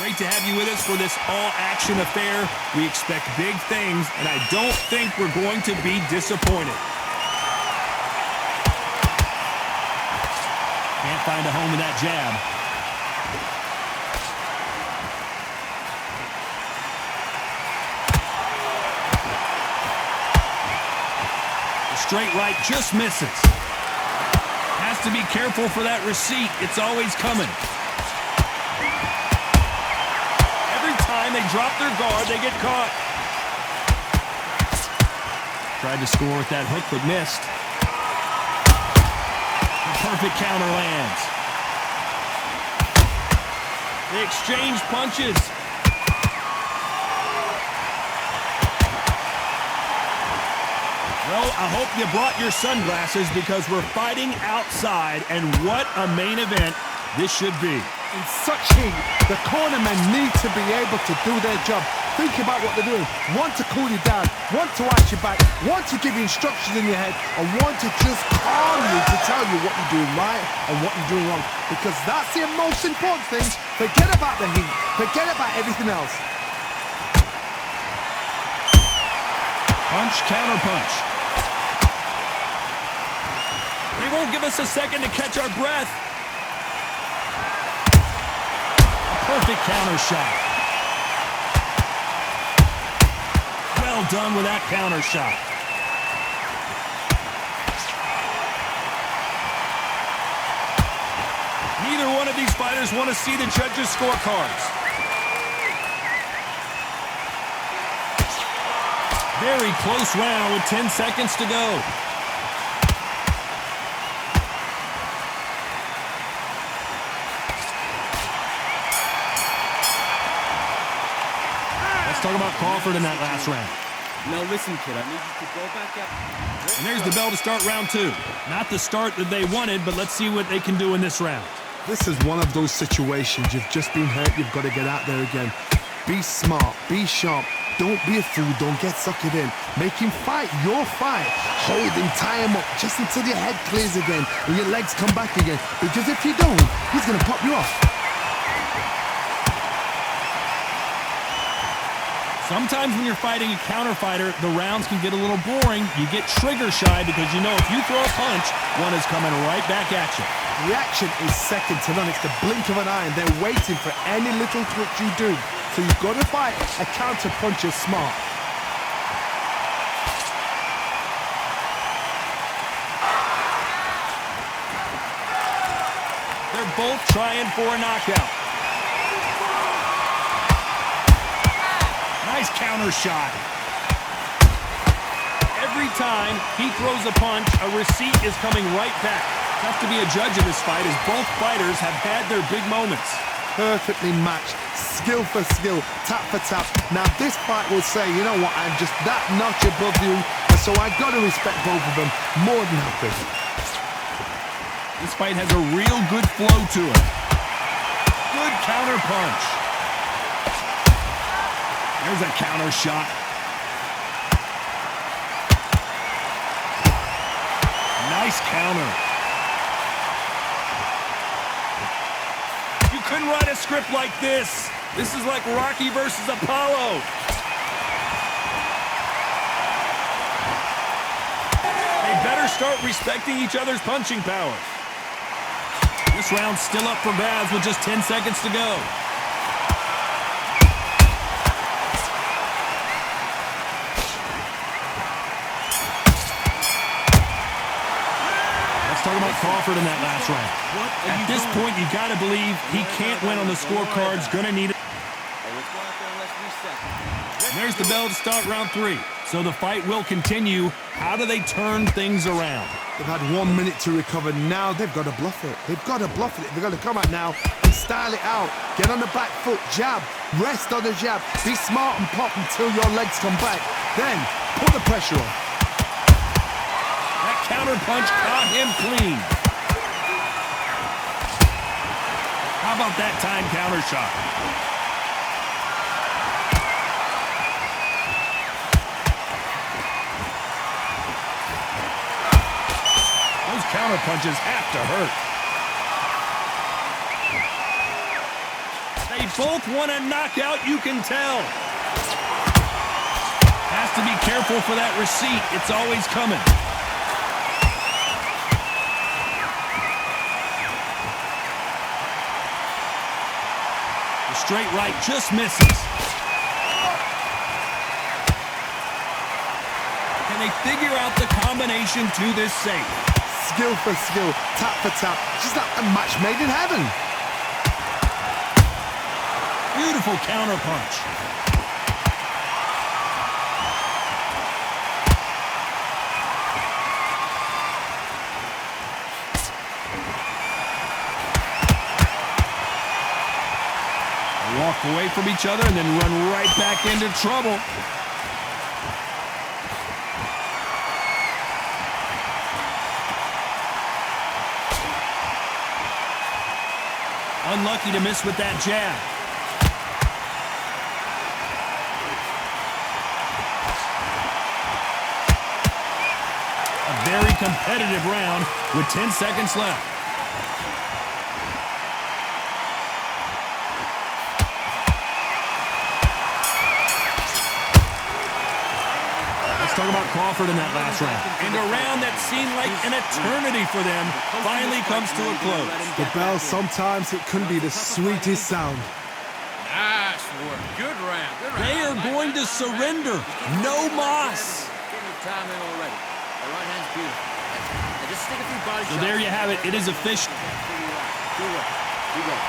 Great to have you with us for this all-action affair. We expect big things, and I don't think we're going to be disappointed. Can't find a home with that jab. The straight right just misses. Has to be careful for that receipt. It's always coming. They drop their guard, they get caught. Tried to score with that hook, but missed. The perfect counter lands. They exchange punches. Well, I hope you brought your sunglasses because we're fighting outside, and what a main event this should be. In such heat, the cornermen need to be able to do their job. Think about what they're doing. One to cool you down, one to watch your back, one to give you instructions in your head, and one to just calm you to tell you what you're doing right and what you're doing wrong. Because that's the most important thing. Forget about the heat. Forget about everything else. Punch, counter punch. They won't give us a second to catch our breath. Perfect counter shot. Well done with that counter shot. Neither one of these fighters want to see the judges' scorecards. Very close round with 10 seconds to go. Talk about Crawford in that last round. Now listen, kid, I need you to go back up. And there's the bell to start round two. Not the start that they wanted, but let's see what they can do in this round. This is one of those situations. You've just been hurt. You've got to get out there again. Be smart. Be sharp. Don't be a fool. Don't get sucked in. Make him fight your fight. Hold him, tie him up just until your head clears again and your legs come back again. Because if you don't, he's going to pop you off. Sometimes when you're fighting a counter fighter, the rounds can get a little boring. You get trigger shy because you know if you throw a punch, one is coming right back at you. Reaction is second to none. It's the blink of an eye, and they're waiting for any little twitch you do. So you've got to fight a counter puncher smart. They're both trying for a knockout. Nice counter shot. Every time he throws a punch, a receipt is coming right back. Tough to be a judge in this fight as both fighters have had their big moments. Perfectly matched, skill for skill, tap for tap. Now this fight will say, you know what, I'm just that notch above you, and so I got to respect both of them more than happy. This fight has a real good flow to it. Good counter punch. There's a counter shot. Nice counter. You couldn't write a script like this. This is like Rocky versus Apollo. They better start respecting each other's punching power. This round's still up for grabs with just 10 seconds to go. Talk about Crawford in that last round. At this point, you got to believe he can't win on the scorecards. Going to need it. And there's the bell to start round three. So the fight will continue. How do they turn things around? They've had 1 minute to recover. Now they've got to bluff it. They've got to bluff it. They've got to come out now and style it out. Get on the back foot, jab, rest on the jab. Be smart and pop until your legs come back. Then put the pressure on. Counter punch caught him clean. How about that time counter shot? Those counter punches have to hurt. They They both want a knockout, you can tell. Has to be careful for that receipt. It's always coming. The straight right just misses. Can they figure out the combination to this save? Skill for skill, tap for tap. Just like a match made in heaven. Beautiful counter punch. They walk away from each other and then run right back into trouble. Unlucky to miss with that jab. A very competitive round with 10 seconds left. Let's talk about Crawford in that last round. And a round that seemed like an eternity for them finally comes to a close. The bell, sometimes it can be the sweetest sound. Nice work. Good round. They are going to surrender. No moss. Getting the time in already. The right hand's beautiful. Now just stick a few body shots. So there you have it. It is official. Good work. Good work.